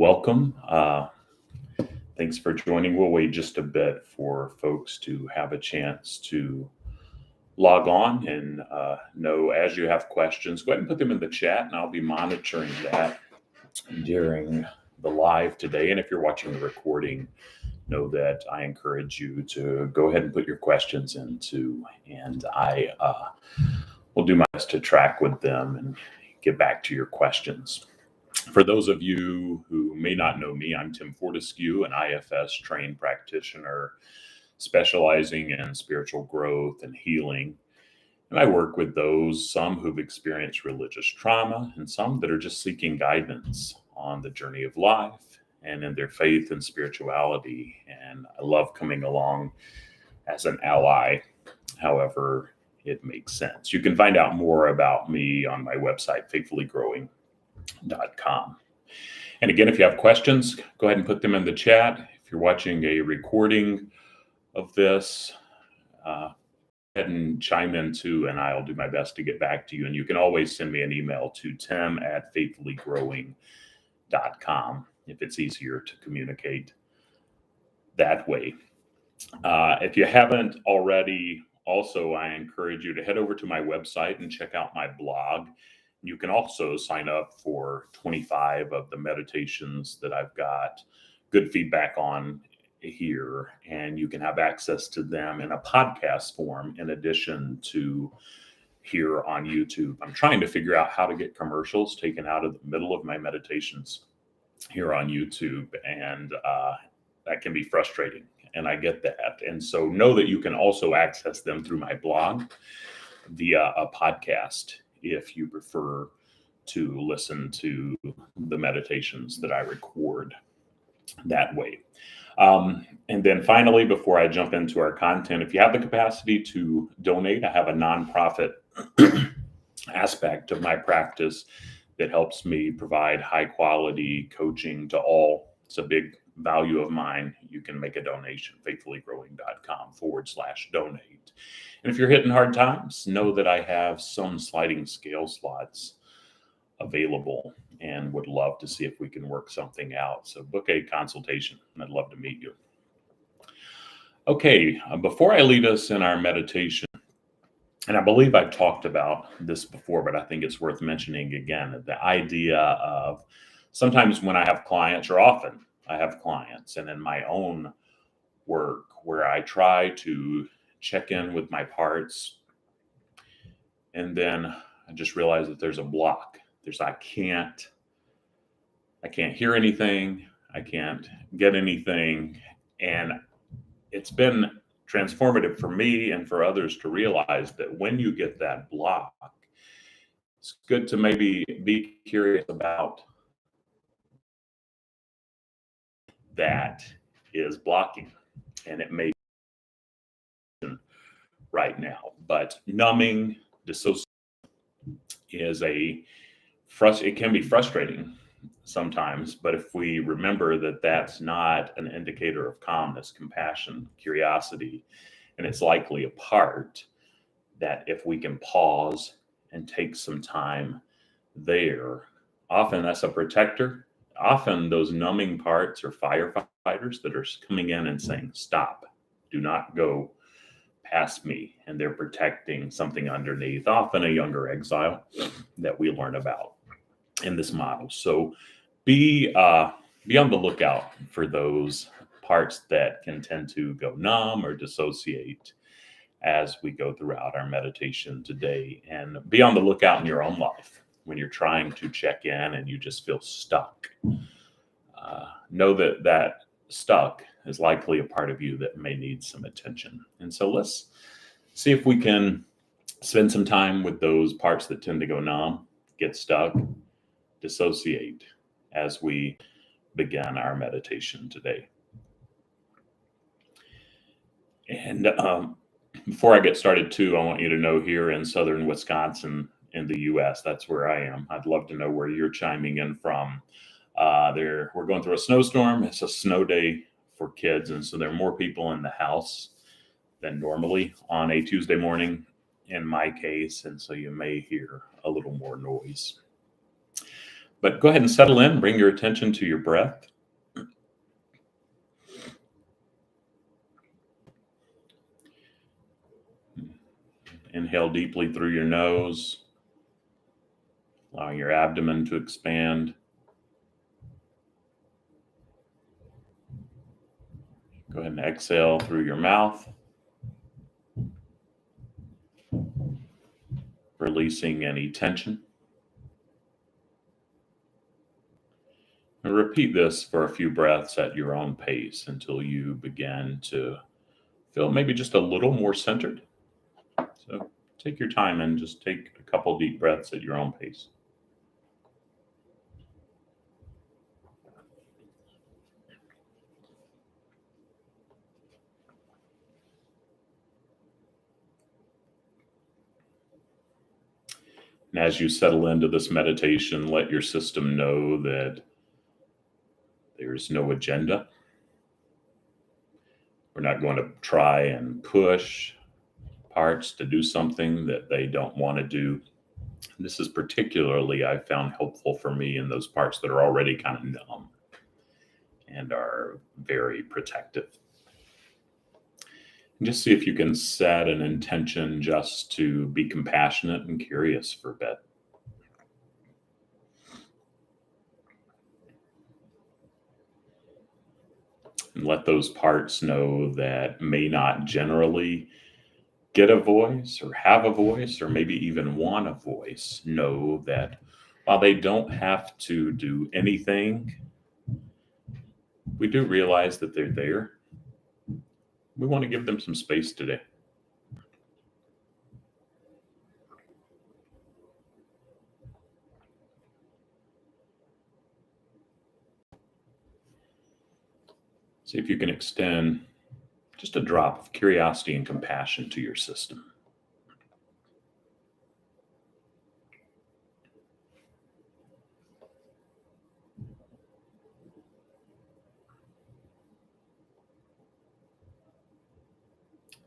welcome. Thanks for joining. We'll wait just a bit for folks to have a chance to log on and know as you have questions, go ahead and put them in the chat, and I'll be monitoring that during the live today. And if you're watching the recording, know that I encourage you to go ahead and put your questions into, and I will do my best to track with them and get back to your questions. For those of you who may not know me, I'm Tim Fortescue, an IFS trained practitioner specializing in spiritual growth and healing. And I work with those, some who've experienced religious trauma and some that are just seeking guidance on the journey of life and in their faith and spirituality. And I love coming along as an ally, however it makes sense. You can find out more about me on my website, faithfullygrowing.com. And again, if you have questions, go ahead and put them in the chat. If you're watching a recording of this, go ahead and chime in too, and I'll do my best to get back to you. And you can always send me an email to tim@faithfullygrowing.com if it's easier to communicate that way. If you haven't already, also, I encourage you to head over to my website and check out my blog. You can also sign up for 25 of the meditations that I've got good feedback on here, and you can have access to them in a podcast form in addition to here on YouTube. I'm trying to figure out how to get commercials taken out of the middle of my meditations here on YouTube, and that can be frustrating, and I get that. And so know that you can also access them through my blog via a podcast if you prefer to listen to the meditations that I record that way. And then finally, before I jump into our content, if you have the capacity to donate, I have a nonprofit aspect of my practice that helps me provide high quality coaching to all. It's a big value of mine. You can make a donation, faithfullygrowing.com/donate. And if you're hitting hard times, know that I have some sliding scale slots available and would love to see if we can work something out. So book a consultation, and I'd love to meet you. Okay, before I lead us in our meditation, and I believe I've talked about this before, but I think it's worth mentioning again, the idea of sometimes when I have clients, or often I have clients, and in my own work where I try to check in with my parts, and then I just realize that there's a block. I can't hear anything. I can't get anything. And it's been transformative for me and for others to realize that when you get that block, it's good to maybe be curious about that is blocking. And it may be right now, but numbing, dissociation is it can be frustrating sometimes, but if we remember that that's not an indicator of calmness, compassion, curiosity, and it's likely a part that if we can pause and take some time there, often that's a protector. Often those numbing parts are firefighters that are coming in and saying, stop, do not go past me. And they're protecting something underneath, often a younger exile that we learn about in this model. So be on the lookout for those parts that can tend to go numb or dissociate as we go throughout our meditation today. And be on the lookout in your own life when you're trying to check in and you just feel stuck. Know that stuck is likely a part of you that may need some attention. And so let's see if we can spend some time with those parts that tend to go numb, get stuck, dissociate as we begin our meditation today. And before I get started too, I want you to know here in southern Wisconsin in the US, that's where I am. I'd love to know where you're chiming in from. We're going through a snowstorm. It's a snow day for kids, and so there are more people in the house than normally on a Tuesday morning in my case, and so you may hear a little more noise. But go ahead and settle in, bring your attention to your breath. Inhale deeply through your nose, allowing your abdomen to expand. Go ahead and exhale through your mouth, releasing any tension. And repeat this for a few breaths at your own pace until you begin to feel maybe just a little more centered. So take your time and just take a couple deep breaths at your own pace. And as you settle into this meditation, let your system know that there's no agenda. We're not going to try and push parts to do something that they don't want to do. This is particularly, I found, helpful for me in those parts that are already kind of numb and are very protective. And just see if you can set an intention just to be compassionate and curious for a bit. And let those parts know that may not generally get a voice or have a voice or maybe even want a voice, know that while they don't have to do anything, we do realize that they're there. We want to give them some space today. See if you can extend just a drop of curiosity and compassion to your system.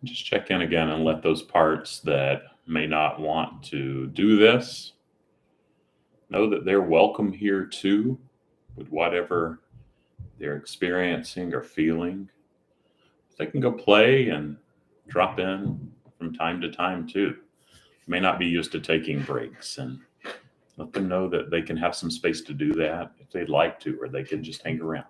Just check in again and let those parts that may not want to do this know that they're welcome here too, with whatever they're experiencing or feeling. They can go play and drop in from time to time too. May not be used to taking breaks, and let them know that they can have some space to do that if they'd like to, or they can just hang around.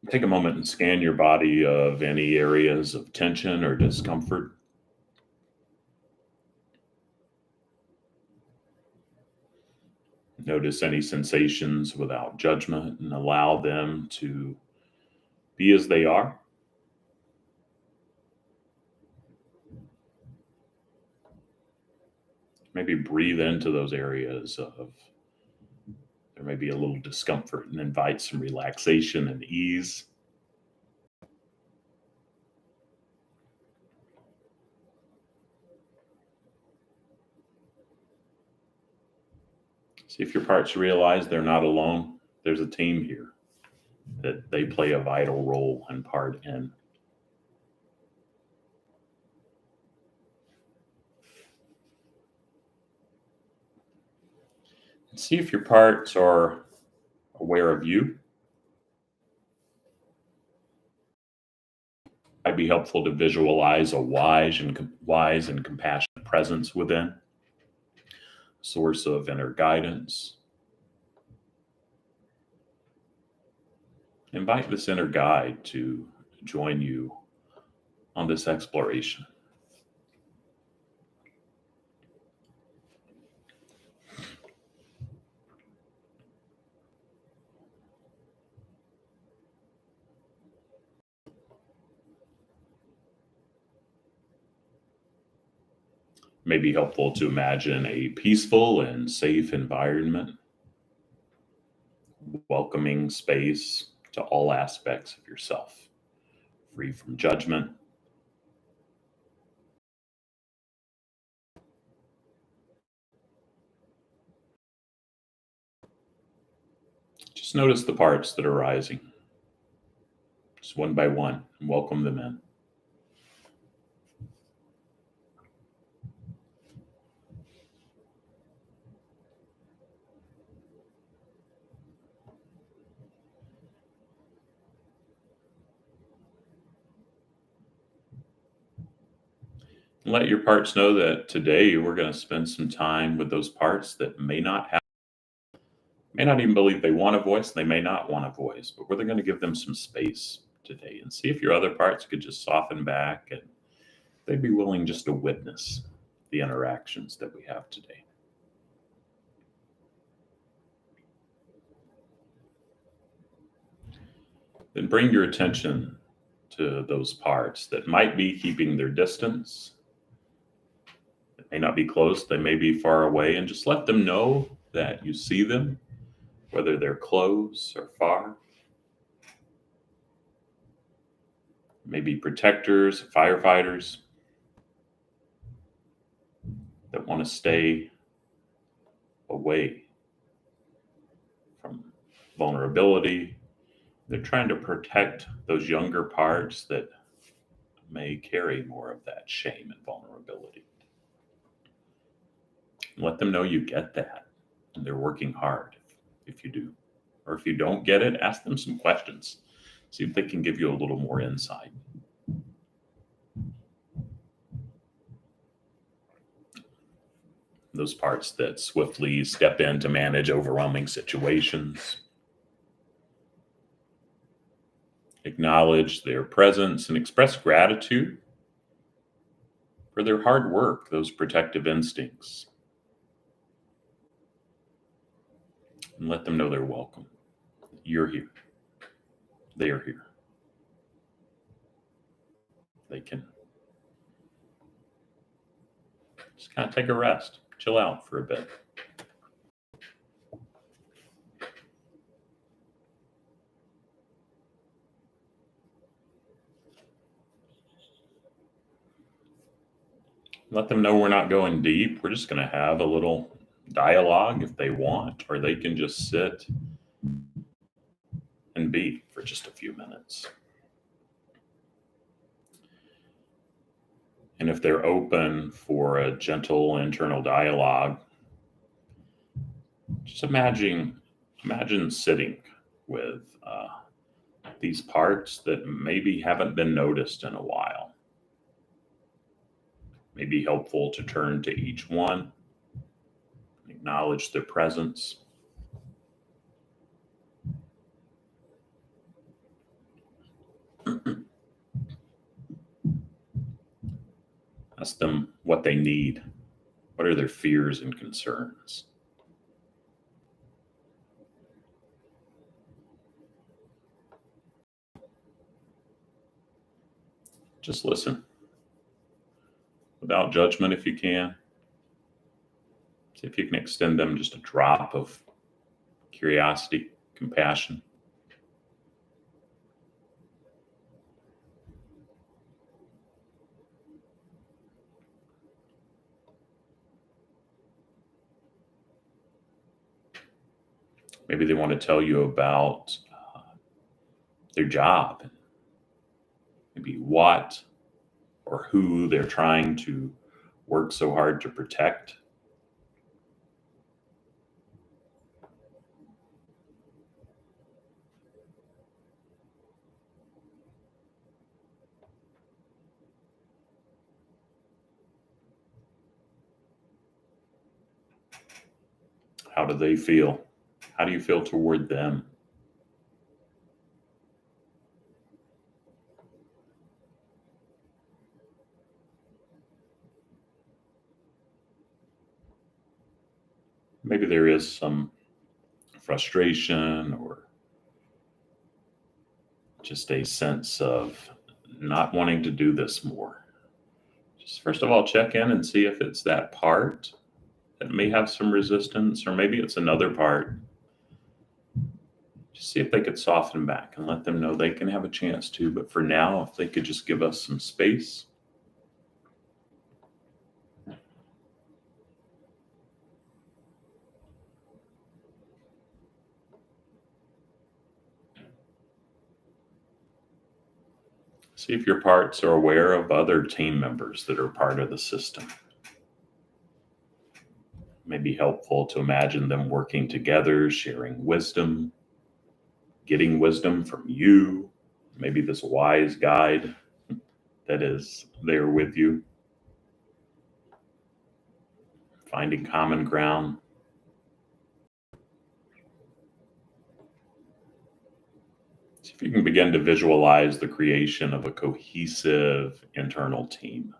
Take a moment and scan your body of any areas of tension or discomfort. Notice any sensations without judgment and allow them to be as they are. Maybe breathe into those areas of there may be a little discomfort and invite some relaxation and ease. See if your parts realize they're not alone. There's a team here that they play a vital role and part in. And see if your parts are aware of you. Might be helpful to visualize a wise and compassionate presence within, source of inner guidance. Invite this inner guide to join you on this exploration. May be helpful to imagine a peaceful and safe environment, welcoming space to all aspects of yourself, free from judgment. Just Just notice the parts that are rising, just one by one, and welcome them in. And let your parts know that today we're going to spend some time with those parts that may not even believe they want a voice. They may not want a voice, but we're going to give them some space today and see if your other parts could just soften back and they'd be willing just to witness the interactions that we have today. Then bring your attention to those parts that might be keeping their distance. They may not be close, they may be far away, and just let them know that you see them, whether they're close or far. Maybe protectors, firefighters that want to stay away from vulnerability. They're trying to protect those younger parts that may carry more of that shame and vulnerability. And let them know you get that, and they're working hard if you do. Or if you don't get it, ask them some questions. See if they can give you a little more insight. Those parts that swiftly step in to manage overwhelming situations. Acknowledge their presence and express gratitude for their hard work, those protective instincts. And let them know they're welcome. You're here. They are here. They can just kind of take a rest, chill out for a bit. Let them know we're not going deep. We're just going to have a little dialogue if they want, or they can just sit and be for just a few minutes. And if they're open for a gentle internal dialogue, just imagine sitting with these parts that maybe haven't been noticed in a while. May be helpful to turn to each one, acknowledge their presence. Ask them what they need. What are their fears and concerns? Just listen. Without judgment if you can. See if you can extend them just a drop of curiosity, compassion. Maybe they want to tell you about their job, maybe what or who they're trying to work so hard to protect. How do they feel? How do you feel toward them? Maybe there is some frustration or just a sense of not wanting to do this more. Just first of all, check in and see if it's that part that may have some resistance, or maybe it's another part. Just see if they could soften back and let them know they can have a chance to. But for now, if they could just give us some space. See if your parts are aware of other team members that are part of the system. It may be helpful to imagine them working together, sharing wisdom, getting wisdom from you, maybe this wise guide that is there with you, finding common ground. See if you can begin to visualize the creation of a cohesive internal team.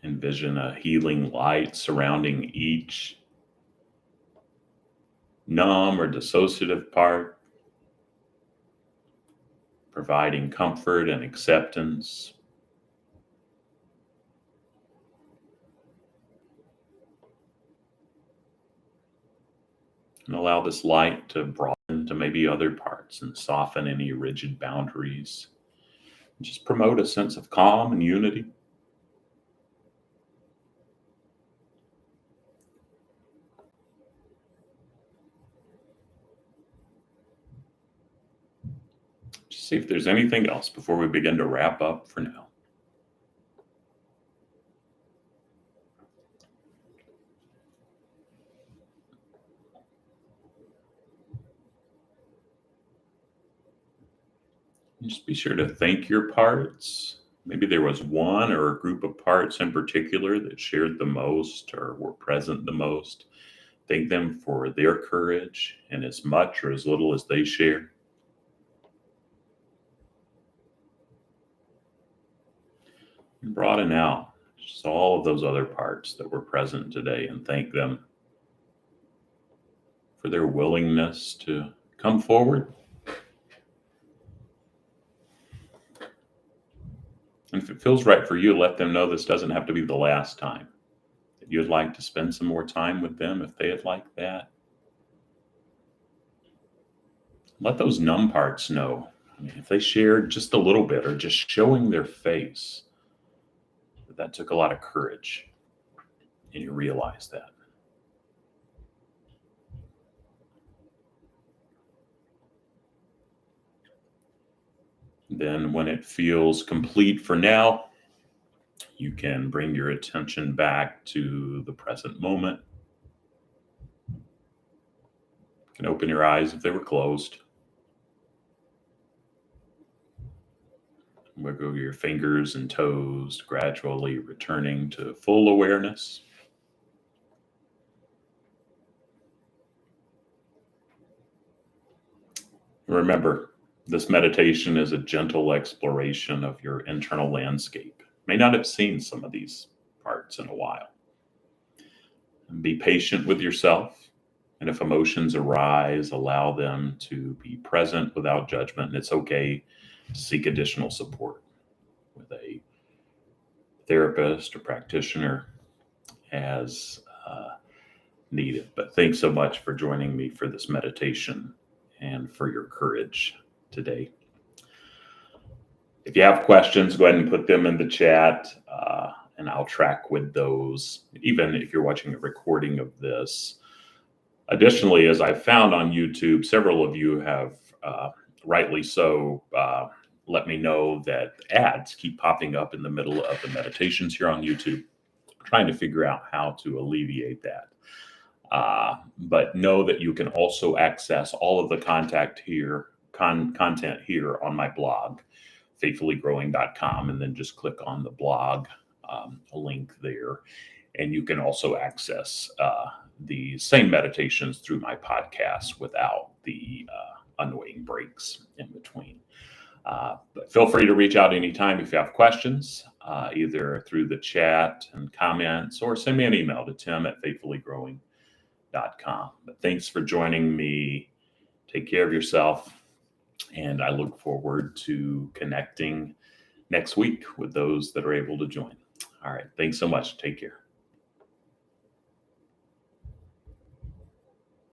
Envision a healing light surrounding each numb or dissociative part, providing comfort and acceptance. And allow this light to broaden to maybe other parts and soften any rigid boundaries. Just promote a sense of calm and unity. Just see if there's anything else before we begin to wrap up for now. And just be sure to thank your parts. Maybe there was one or a group of parts in particular that shared the most or were present the most. Thank them for their courage and as much or as little as they shared. And broaden out just all of those other parts that were present today and thank them for their willingness to come forward. And if it feels right for you, let them know this doesn't have to be the last time. That you'd like to spend some more time with them if they'd like that. Let those numb parts know. I mean, if they shared just a little bit or just showing their face, that took a lot of courage. And you realize that. Then when it feels complete for now, you can bring your attention back to the present moment. You can open your eyes if they were closed. Wiggle your fingers and toes, gradually returning to full awareness. Remember, this meditation is a gentle exploration of your internal landscape. You may not have seen some of these parts in a while. And be patient with yourself. And if emotions arise, allow them to be present without judgment. And it's okay to seek additional support with a therapist or practitioner as needed. But thanks so much for joining me for this meditation and for your courage today. If you have questions, go ahead and put them in the chat and I'll track with those, even if you're watching a recording of this. Additionally, as I found on YouTube, several of you have, rightly so, let me know that ads keep popping up in the middle of the meditations here on YouTube. I'm trying to figure out how to alleviate that. But know that you can also access all of the content here on my blog, faithfullygrowing.com, and then just click on the blog link there. And you can also access the same meditations through my podcast without the annoying breaks in between. But feel free to reach out anytime if you have questions, either through the chat and comments or send me an email to tim@faithfullygrowing.com. But thanks for joining me. Take care of yourself. And I look forward to connecting next week with those that are able to join. All right. Thanks so much. Take care.